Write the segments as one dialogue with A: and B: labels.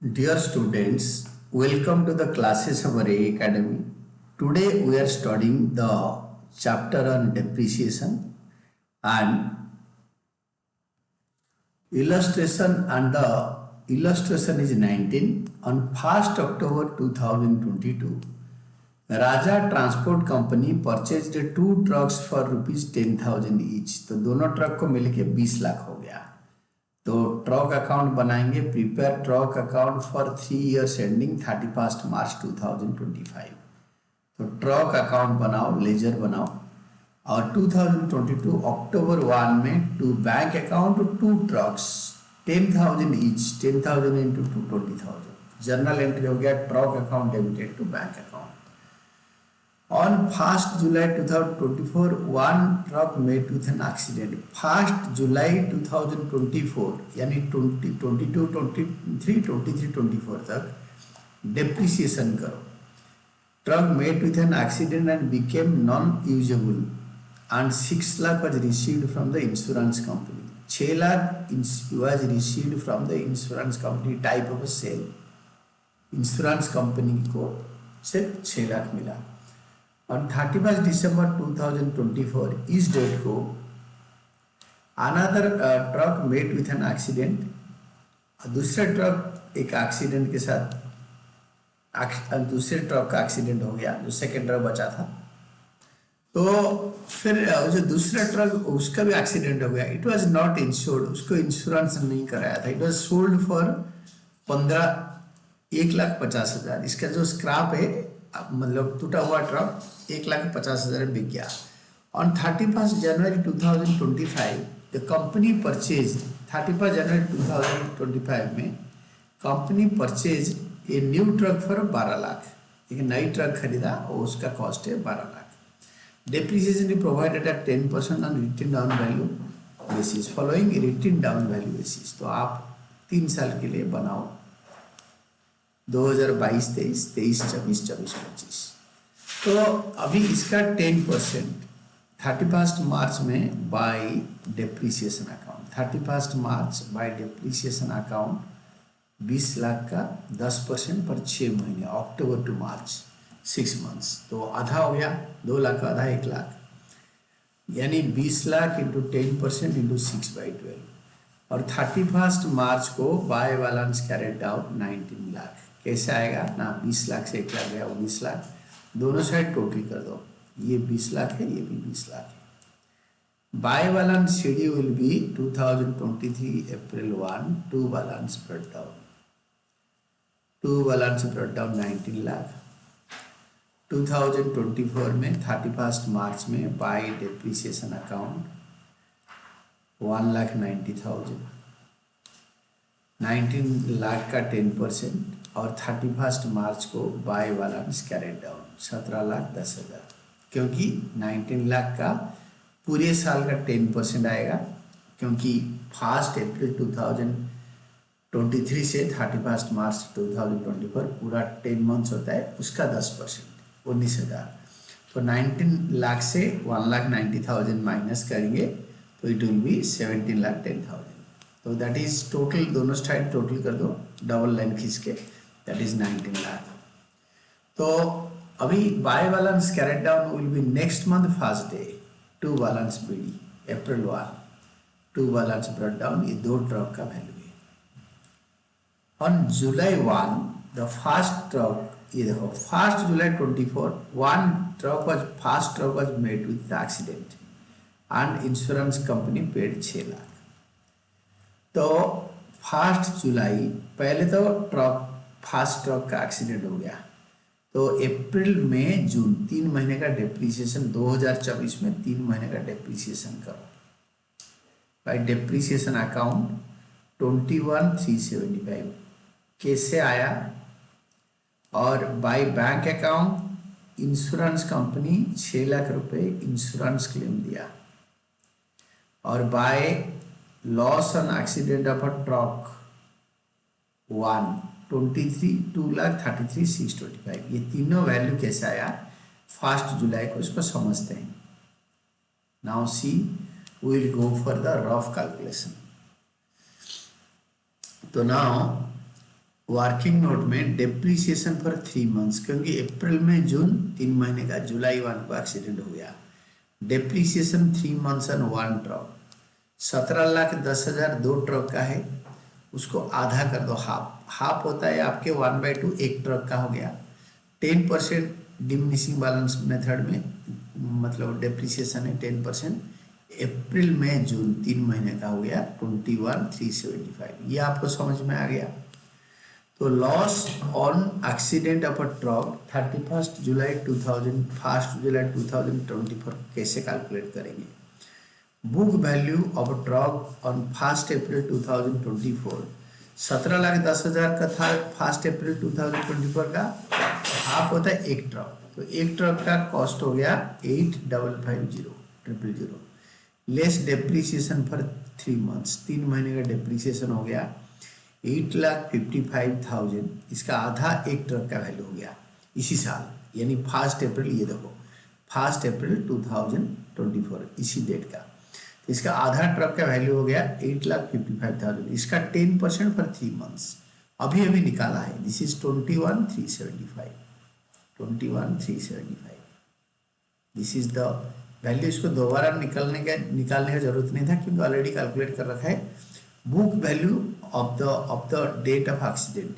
A: Dear students, welcome to the classes of Array Academy. Today we are studying the chapter on depreciation and illustration, and the illustration is 19. On 1st October 2022, Raja Transport Company purchased two trucks for rupees 10,000 each. तो दोनों truck को मिलके 20 लाख हो गया। तो truck account बनाएंगे, prepare truck account for 3 years ending 31 मार्च 2025। तो truck account बनाओ, लेजर बनाओ और 2022 अक्टूबर 1 में to bank account to trucks 10,000 each, 10,000 into 2 20,000। Journal entry हो गया, truck account debited to bank account. On 1st July 2024, one truck met with an accident. 1st July 2024 यानी 2022, 23, 24 तक depreciation करो। Truck met with an accident and became non-usable and 6 lakh was received from the insurance company. 6 lakh was received from the insurance company, type of a sale। Insurance company को सिर्फ 6 लाख मिला। On 31 December 2024 इस date को another truck met with an accident, दूसरे truck एक accident के साथ दूसरे ट्रक का एक्सीडेंट हो गया, जो सेकेंड ट्रक बचा था। तो फिर जो दूसरा ट्रक उसका भी एक्सीडेंट हो गया। इट वाज नॉट इंश्योर्ड, उसको इंश्योरेंस नहीं कराया था। It was sold for 1,50,000। इसका जो स्क्रैप है, मतलब टूटा हुआ ट्रक 1,50,000 बिक गया। On 31 January 2025 the company purchase, 31 जनवरी 2025 में company purchase a new truck for 12 lakh. एक नई ट्रक खरीदा और उसका कॉस्ट है 12 lakh. Depreciation is provided at 10% on written down value basis following written down value basis. तो आप 3 साल के लिए बनाओ, 2022, 23, 24, 25। तो अभी इसका 10% 31 मार्च में बाय डेप्रिसिएशन अकाउंट, 31 मार्च बाय डेप्रिसिएशन अकाउंट 20 लाख का 10% पर 6 महीने, अक्टूबर टू मार्च 6 मंथ्स। तो आधा हो गया, 2 लाख का आधा 1 लाख, यानी 20 लाख इंटू 10% इंटू 6/12। और 31 मार्च को bye balance carried down 19 lakh. कैसे आएगा ना, 20 लाख से 1 लाख गया, 19 लाख, दोनों साइड टोटल कर दो। ये 20 लाख है, ये भी 20 लाख है। By balance schedule will be 2023 April 1 to balance brought down 19 lakh. 2024 में 31 मार्च में बाय डेप्रिसिएशन अकाउंट 1,90,000, 19 लाख का 10% और 31 मार्च को बाय बैलेंस कैरेट डाउन 17,10,000, क्योंकि 19 लाख का पूरे साल का 10% आएगा, क्योंकि 1 अप्रैल 2023 से 31 मार्च 2024 पूरा 10 मंथ्स होता है, उसका 10% 19,000। तो 19 लाख से 1,90,000 माइनस करेंगे तो इट विल बी 17,10,000। तो दैट इज टोटल, दोनों साइड टोटल कर दो, डबल लाइन खींच के, दैट इज 19 लाख। तो अभी by balance carried down will be next month first day, to balance BD April 1, to balance brought down, ये 2 ट्रक का वैल्यू है। On July 1 the first truck, ये देखो 1 July 24 first truck was met with accident and insurance company paid 6 lakh. तो 1 जुलाई पहले तो first truck का accident हो गया, तो अप्रैल में जून 3 महीने का डेप्रिसिएशन, 2024 में 3 महीने का डेप्रिसिएशन करो बाय डेप्रिसिएशन अकाउंट 21,375। कैसे आया? और bye bank account insurance company 6 lakh रुपए इंश्योरेंस क्लेम दिया, और bye loss on accident of a truck 2,33,625। ये तीनों वैल्यू कैसे आया 1 जुलाई को, इसको समझते हैं। Now see we will go for the rough calculation. तो नाउ वर्किंग नोट में डेप्रिसिएशन फॉर 3 मंथ्स, क्योंकि अप्रैल में जून 3 महीने का, जुलाई 1 को एक्सीडेंट हो गया। Depreciation 3 months on 1 truck, 17,10,000 2 truck का है, उसको आधा कर दो, हाफ होता है आपके 1/2, एक ट्रक का हो गया। 10% डिमिनिशिंग बैलेंस मेथड में मतलब डेप्रिसिएशन है 10%। अप्रैल में जून 3 महीने का हो गया 21,375, ये आपको समझ में आ गया। तो loss on accident of a truck 31 जुलाई 2024 कैसे कैलकुलेट करेंगे? Book value of a truck on 1 April 2024 17,10,000 का था 1 अप्रैल 2024 का, हाफ होता है एक ट्रक, तो एक ट्रक का कॉस्ट हो गया 8,550,000 लेस डेप्रिसिएशन फॉर 3 मंथ्स, 3 महीने का डेप्रिसिएशन हो गया 8,55,000, इसका आधा एक ट्रक का वैल्यू हो गया इसी साल, यानी 1 अप्रैल, ये देखो 1 अप्रैल 2024 इसी डेट का, तो इसका आधा ट्रक का वैल्यू हो गया 8,55,000, इसका 10% फॉर 3 मंथ्स अभी अभी निकाला है, this is 21,375, 21,375, this is the value. इसको दोबारा निकालने का जरूरत नहीं था, क्योंकि ऑलरेडी कैलकुलेट कर रखा है। Book value of the date of accident,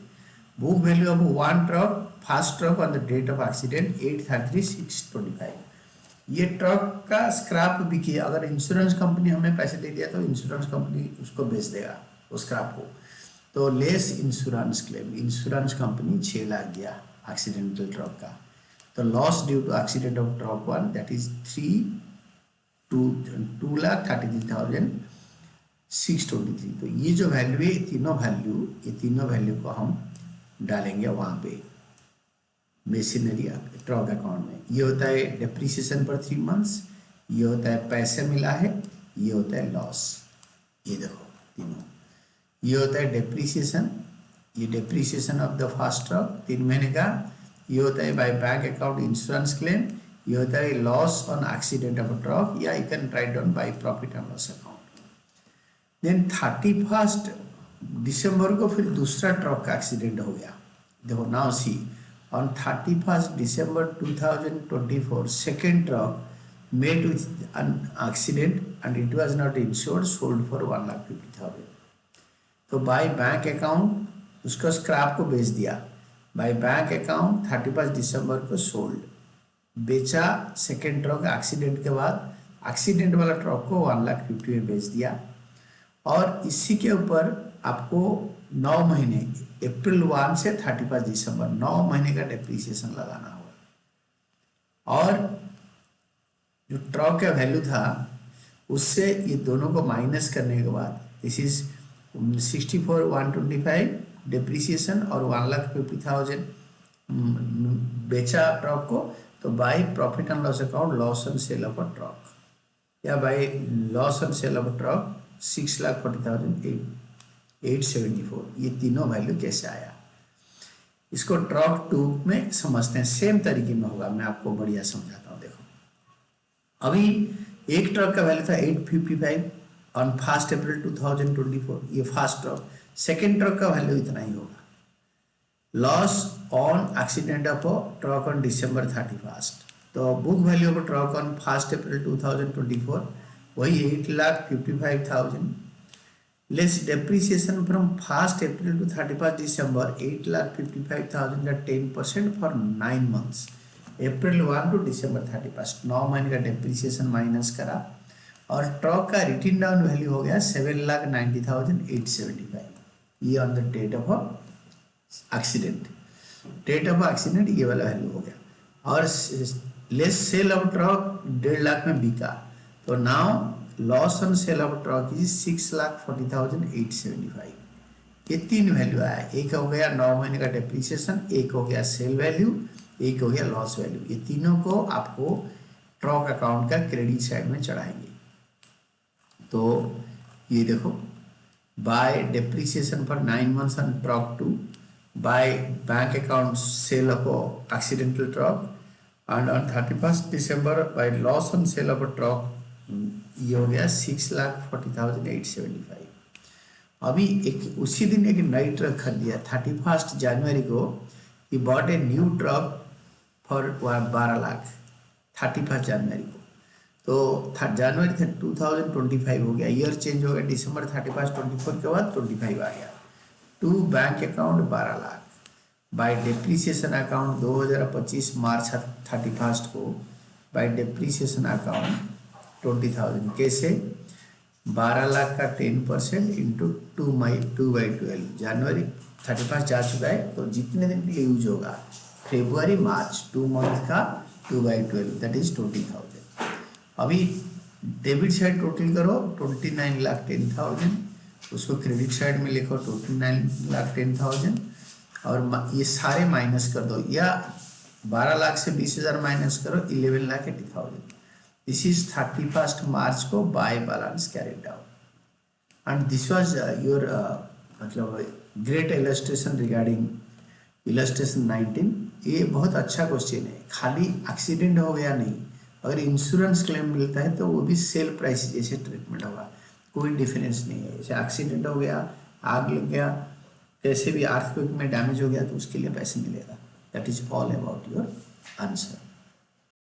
A: book value of 1 truck, first truck on the date of accident 833,625, ये ट्रक का स्क्रैप बिकी, अगर इंश्योरेंस कंपनी हमें पैसे दे दिया तो इंश्योरेंस कंपनी उसको बेच देगा उस स्क्रैप को, तो less insurance claim, insurance company 6 lakh दिया एक्सीडेंटल ट्रक का, तो loss due to accident of truck 1 that is 2,33,623, तो ये जो वैल्यू है, ये तीनों वैल्यू को हम डालेंगे वहाँ पे मेशिनरी ट्रक अकाउंट में। ये होता है डेप्रिसिएशन पर 3 मंथ्स, ये होता है पैसे मिला है, ये होता है लॉस, ये देखो तीनों, ये होता है डेप्रिसिएशन, ये depreciation of the first truck 3 महीने का, ये होता है by bank account insurance claim, ये होता है loss on accident of a truck, या you can write down by profit and loss account. Then 31 दिसंबर को फिर दूसरा ट्रक का एक्सीडेंट हो गया, देखो now see on 31 December 2024 second truck met with an accident and it was not insured, sold for 1,50,000, तो बाय बैंक अकाउंट उसको स्क्रैप को बेच दिया, बाय बैंक अकाउंट 31 दिसंबर को सोल्ड, बेचा सेकेंड ट्रक एक्सीडेंट के बाद, एक्सीडेंट वाला ट्रक को 1,50,000 में बेच दिया, और इसी के ऊपर आपको 9 महीने अप्रैल 1 से 31 दिसंबर 9 महीने का डेप्रिसिएशन लगाना होगा, और जो ट्रक का वैल्यू था उससे ये दोनों को माइनस करने के बाद दिस इज 64,125 डेप्रिसिएशन और 1,50,000 बेचा ट्रक को, तो by profit and loss account loss on sale of a truck, या by loss on sale of a truck 6,40,874, ये तीनों वैल्यू कैसे आया, इसको ट्रक 2 में समझते हैं, सेम तरीके में होगा, मैं आपको बढ़िया समझाता हूँ। देखो अभी एक ट्रक का वैल्यू था 855 ऑन 1 अप्रैल 2024, ये फर्स्ट ट्रक, सेकेंड ट्रक का वैल्यू इतना ही होगा, loss on accident of a truck on December 31, तो book value of a truck on 1 April 2024 वही 8,55,000, less depreciation from 1 April to 31 December 8,55,000 का 10% for 9 months, April 1 to December 31 9 महीने का depreciation minus करा, और ट्रक का रिटन डाउन वैल्यू हो गया 7,90,875, ये on the date of accident, date of accident ये वाला वैल्यू हो गया, और less sale of truck 1.5 lakh में बिका, तो now loss on sale of truck is 6,40,875, ये 3 वैल्यू आया, एक हो गया 9 महीने का डेप्रिसिएशन, एक हो गया सेल वैल्यू, एक हो गया लॉस वैल्यू, ये तीनों को आपको ट्रक अकाउंट का क्रेडिट साइड में चढ़ाएंगे। तो ये देखो bye depreciation for 9 months on truck 2, bye bank account cell of accidental truck, and on 31 December bye loss on sale of a truck, ये हो गया 6,40,875, अभी एक उसी दिन एक नई ट्रक खरीदिया 31 जनवरी को। He bought A new truck for 12 lakh 31 जनवरी को। तो जनवरी थे 2025 हो गया, ईयर चेंज हो गया, दिसंबर 31 24 के बाद 25 आ गया। To bank account 12 lakh by depreciation account 2025 मार्च 31 को बाय डेप्रीसिएशन अकाउंट 20,000 कैसे 12 लाख का 10% इंटू 2/12 जनवरी 31 जा चुका है तो जितने दिन के लिए यूज होगा फेब्रुआरी मार्च 2 मंथ का 2/12 दैट इज 20,000। अभी डेबिट साइड टोटल करो 29,10,000, उसको क्रेडिट साइड में लिखो 29,10,000 और ये सारे माइनस कर दो, या 12 लाख से 20,000 माइनस करो 11,80,000। दिस इज 31 मार्च को by balance carried out and this was your मतलब ग्रेट इलस्ट्रेशन रिगार्डिंग इलस्ट्रेशन 19। ये बहुत अच्छा क्वेश्चन है, खाली एक्सीडेंट हो गया नहीं, अगर इंश्योरेंस क्लेम मिलता है तो वो भी सेल प्राइस जैसे ट्रीटमेंट होगा, कोई डिफरेंस नहीं है। जैसे एक्सीडेंट हो गया, आग लग गया, कैसे भी अर्थक्वेक में डैमेज हो गया तो उसके लिए पैसे मिलेगा। That is all about your answer.